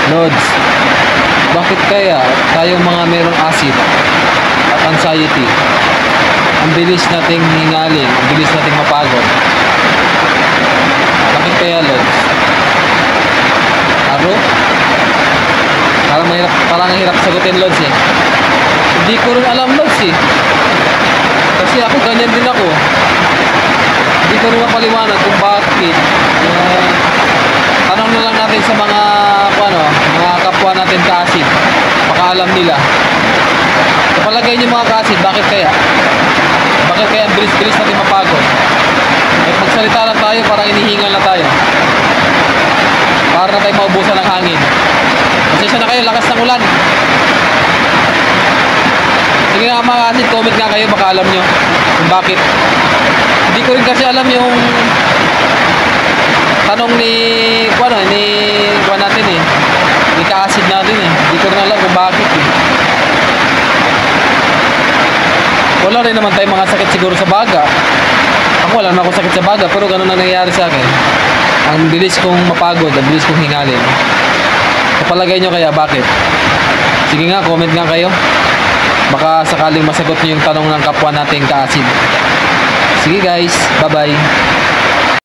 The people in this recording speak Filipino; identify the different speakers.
Speaker 1: Lods, bakit kaya tayong mga merong acid at anxiety, ang bilis nating hingalin, ang bilis nating mapagod? Bakit kaya, Lods? Aro? Parang hirap sagutin, Lods eh. Hindi ko rin alam, Lods eh. Kasi ako ganyan din ako. Hindi ko rin mapaliwanag kung bakit. Tanong na lang natin sa mga kapwa natin ka-acid. Baka alam nila. Kapalagay niyo mga ka-acid, bakit kaya? Bakit kaya ang bilis-bilis natin mapagod? At magsalita lang tayo, parang inihingal na tayo. Para na tayo maubusan ng hangin. Pasensya na kayo, lakas ng ulan. Sige nga mga ka-acid, comment nga kayo, baka alam nyo kung bakit. Hindi ko rin kasi alam yung tanong ni natin eh. Ni ka-acid natin eh. Hindi ko rin alam kung bakit eh. Wala rin naman tayong mga sakit siguro sa baga. Ako wala naman akong sakit sa baga, pero ganun na nangyayari sa akin. Ang bilis kong mapagod, ang bilis kong hingalin. Kapalagay nyo kaya bakit? Sige nga, comment nga kayo. Baka sakaling masagot nyo yung tanong ng kapwa nating ka-acid. Sige guys, bye bye.